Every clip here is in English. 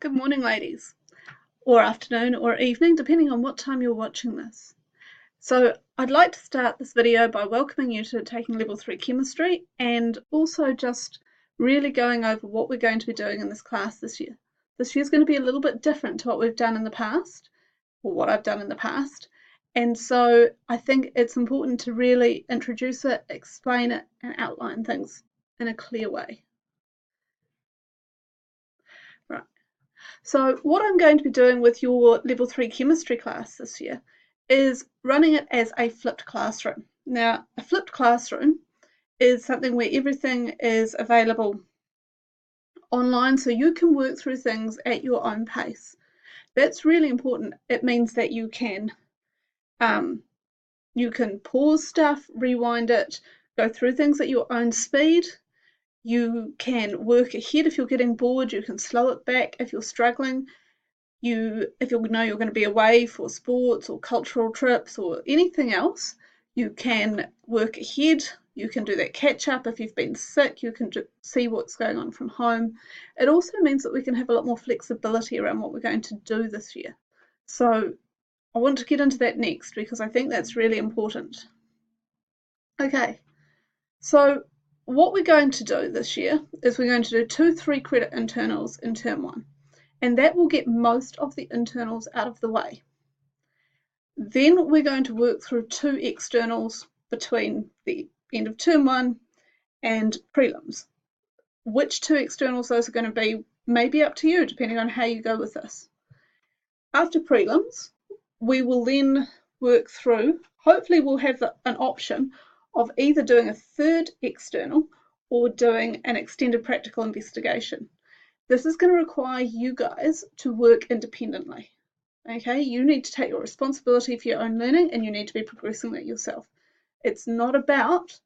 Good morning, ladies, or afternoon or evening, depending on what time you're watching this. So I'd like to start this video by welcoming you to taking Level 3 Chemistry and also just really going over what we're going to be doing in this class this year. This year's going to be a little bit different to what we've done in the past, or what I've done in the past, and so I think it's important to really introduce it, explain it, and outline things in a clear way. Right. So what I'm going to be doing with your Level 3 Chemistry class this year is running it as a flipped classroom. Now, a flipped classroom is something where everything is available online, so you can work through things at your own pace. That's really important. It means that you can pause stuff, rewind it, go through things at your own speed. You can work ahead if you're getting bored. You can slow it back if you're struggling. If you know you're going to be away for sports or cultural trips or anything else, you can work ahead. You can do that catch up. If you've been sick, you can see what's going on from home. It also means that we can have a lot more flexibility around what we're going to do this year. So I want to get into that next because I think that's really important. Okay, so what we're going to do this year is we're going to do 2 3-credit internals in term 1. And that will get most of the internals out of the way. Then we're going to work through 2 externals between the end of term 1 and prelims. Which 2 externals those are going to be may be up to you, depending on how you go with this. After prelims, we will then work through, hopefully we'll have an option of either doing a 3rd external or doing an extended practical investigation. This is going to require you guys to work independently. Okay, you need to take your responsibility for your own learning and you need to be progressing that yourself. It's not about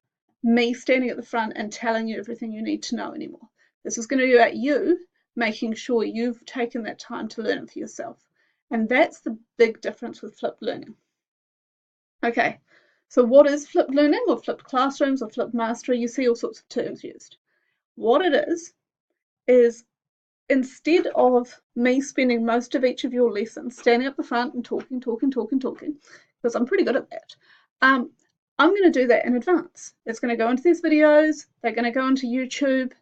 me standing at the front and telling you everything you need to know anymore. This is going to be about you making sure you've taken that time to learn it for yourself. And that's the big difference with flipped learning. Okay, so what is flipped learning or flipped classrooms or flipped mastery? You see all sorts of terms used. What it is instead of me spending most of each of your lessons standing up the front and talking, because I'm pretty good at that, I'm going to do that in advance. It's going to go into these videos, they're going to go into YouTube,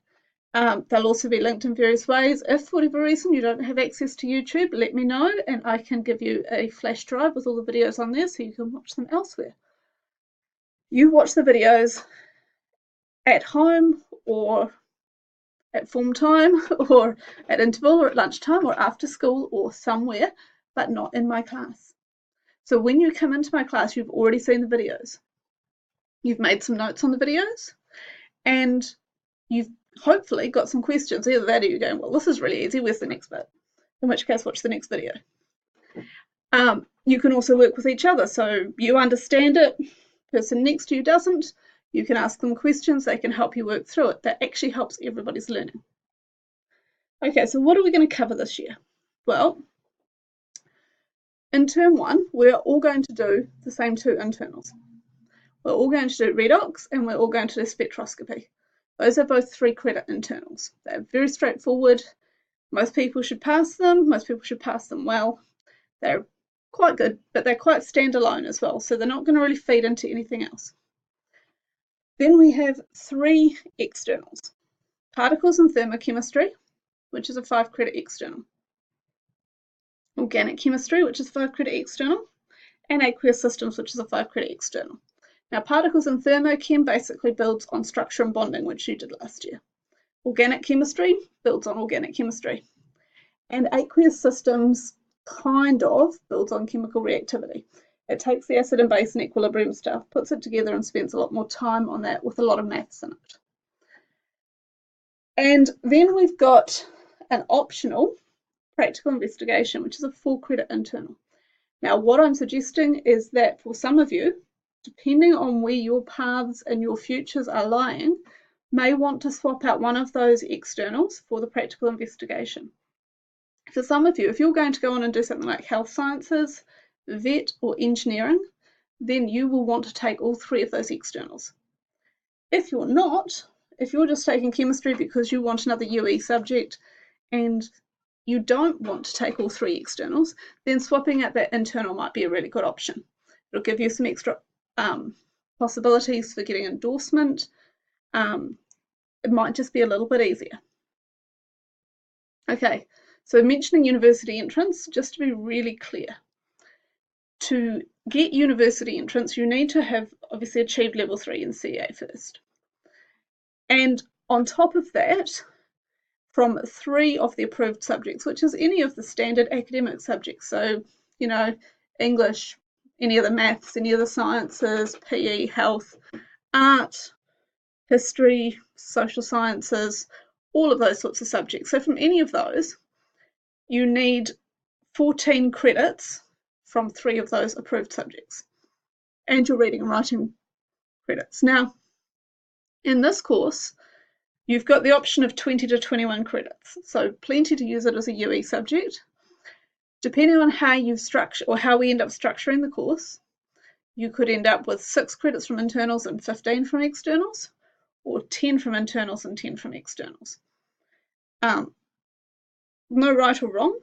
they'll also be linked in various ways. If for whatever reason you don't have access to YouTube, let me know and I can give you a flash drive with all the videos on there so you can watch them elsewhere. You watch the videos at home or at form time or at interval or at lunchtime or after school or somewhere, but not in my class. So when you come into my class, you've already seen the videos. You've made some notes on the videos and you've hopefully got some questions. Either that or you're going, well, this is really easy, where's the next bit? In which case, watch the next video. You can also work with each other. So you understand it, the person next to you doesn't. You can ask them questions, they can help you work through it. That actually helps everybody's learning. Okay, so what are we going to cover this year? Well, in term 1, we're all going to do the same 2 internals. We're all going to do redox and we're all going to do spectroscopy. Those are both 3-credit internals. They're very straightforward. Most people should pass them. Most people should pass them well. They're quite good, but they're quite standalone as well, so they're not going to really feed into anything else. Then we have 3 externals. Particles and thermochemistry, which is a 5-credit external. Organic chemistry, which is a 5-credit external. And aqueous systems, which is a 5-credit external. Now, particles and thermochem basically builds on structure and bonding, which you did last year. Organic chemistry builds on organic chemistry. And aqueous systems kind of builds on chemical reactivity. It takes the acid and base and equilibrium stuff, puts it together and spends a lot more time on that with a lot of maths in it. And then we've got an optional practical investigation, which is a 4-credit internal. Now, what I'm suggesting is that for some of you, depending on where your paths and your futures are lying, may want to swap out one of those externals for the practical investigation. For some of you, if you're going to go on and do something like health sciences, vet or engineering, then you will want to take all 3 of those externals. If you're not, if you're just taking chemistry because you want another UE subject and you don't want to take all 3 externals, then swapping out that internal might be a really good option. It'll give you some extra possibilities for getting endorsement. It might just be a little bit easier. Okay, so mentioning university entrance, just to be really clear, to get university entrance, you need to have obviously achieved level 3 in CA first. And on top of that, from 3 of the approved subjects, which is any of the standard academic subjects, so, you know, English, any of the maths, any of the sciences, PE, health, art, history, social sciences, all of those sorts of subjects. So from any of those, you need 14 credits from 3 of those approved subjects, and your reading and writing credits. Now, in this course, you've got the option of 20 to 21 credits, so plenty to use it as a UE subject. Depending on how you structure, or how we end up structuring the course, you could end up with 6 credits from internals and 15 from externals, or 10 from internals and 10 from externals. No right or wrong.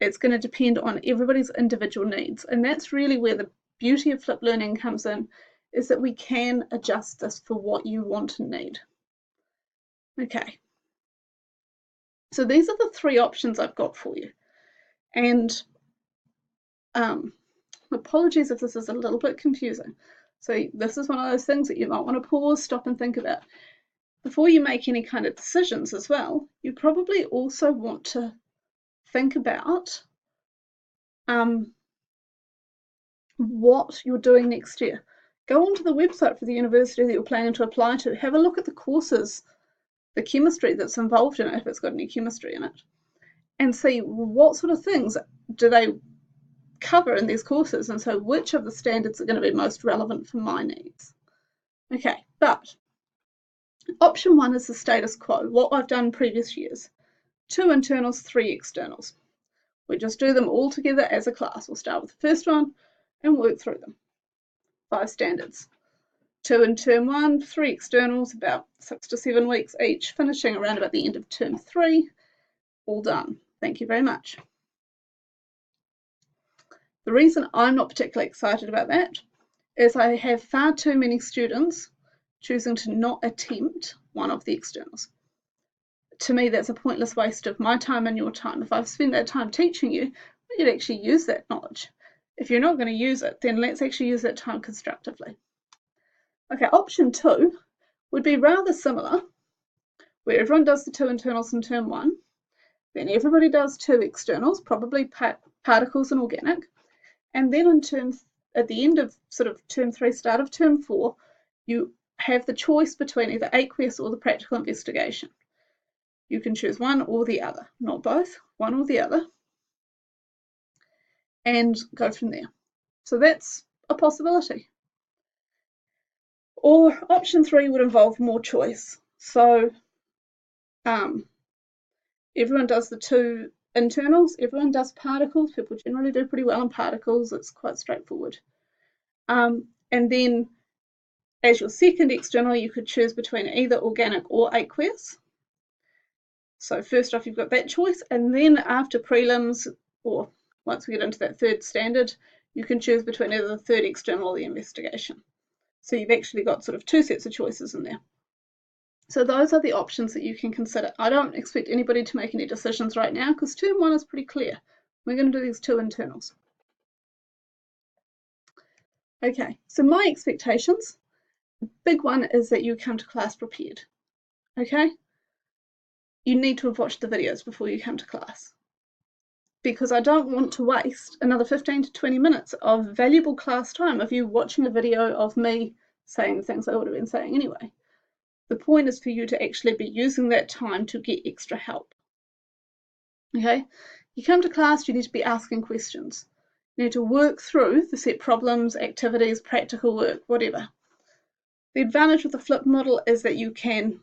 It's going to depend on everybody's individual needs, and that's really where the beauty of flipped learning comes in, is that we can adjust this for what you want and need. Okay, so these are the 3 options I've got for you, and apologies if this is a little bit confusing. So this is one of those things that you might want to pause, stop and think about. Before you make any kind of decisions as well, you probably also want to think about what you're doing next year. Go onto the website for the university that you're planning to apply to. Have a look at the courses, the chemistry that's involved in it, if it's got any chemistry in it, and see what sort of things do they cover in these courses, and so which of the standards are going to be most relevant for my needs. Okay, but option 1 is the status quo, what I've done previous years. 2 internals, 3 externals. We just do them all together as a class. We'll start with the first one and work through them. 5 standards. 2 in term 1, 3 externals, about 6 to 7 weeks each, finishing around about the end of term 3. All done. Thank you very much. The reason I'm not particularly excited about that is I have far too many students choosing to not attempt one of the externals. To me, that's a pointless waste of my time and your time. If I've spent that time teaching you, we could actually use that knowledge. If you're not going to use it, then let's actually use that time constructively. Okay, option 2 would be rather similar, where everyone does the 2 internals in term 1, then everybody does 2 externals, probably particles and organic, and then at the end of sort of term 3, start of term 4, you have the choice between either aqueous or the practical investigation. You can choose one or the other, not both, one or the other, and go from there. So that's a possibility. Or option 3 would involve more choice. So everyone does the 2 internals, everyone does particles. People generally do pretty well in particles. It's quite straightforward. And then as your second external, you could choose between either organic or aqueous. So first off, you've got that choice, and then after prelims, or once we get into that 3rd standard, you can choose between either the 3rd external or the investigation. So you've actually got sort of 2 sets of choices in there. So those are the options that you can consider. I don't expect anybody to make any decisions right now because term 1 is pretty clear. We're going to do these 2 internals. Okay, so my expectations, the big one is that you come to class prepared. Okay? You need to have watched the videos before you come to class, because I don't want to waste another 15 to 20 minutes of valuable class time of you watching a video of me saying the things I would have been saying anyway. The point is for you to actually be using that time to get extra help. Okay? You come to class, you need to be asking questions. You need to work through the set problems, activities, practical work, whatever. The advantage of the flip model is that you can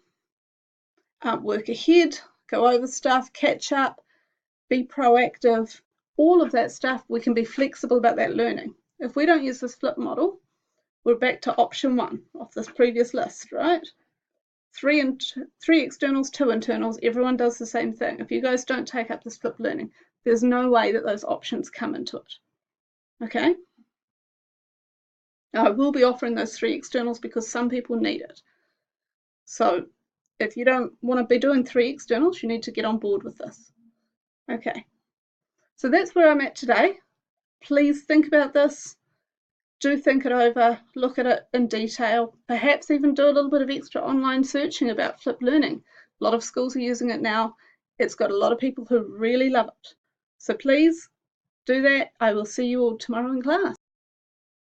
work ahead, go over stuff, catch up, be proactive, all of that stuff. We can be flexible about that learning. If we don't use this flip model, we're back to option 1 off this previous list, right? three externals, 2 internals. Everyone does the same thing. If you guys don't take up this flipped learning, there's no way that those options come into it. Okay? Now, I will be offering those 3 externals because some people need it. So if you don't want to be doing 3 externals, you need to get on board with this. Okay. So that's where I'm at today. Please think about this. Do think it over, look at it in detail, perhaps even do a little bit of extra online searching about flipped learning. A lot of schools are using it now. It's got a lot of people who really love it. So please do that. I will see you all tomorrow in class.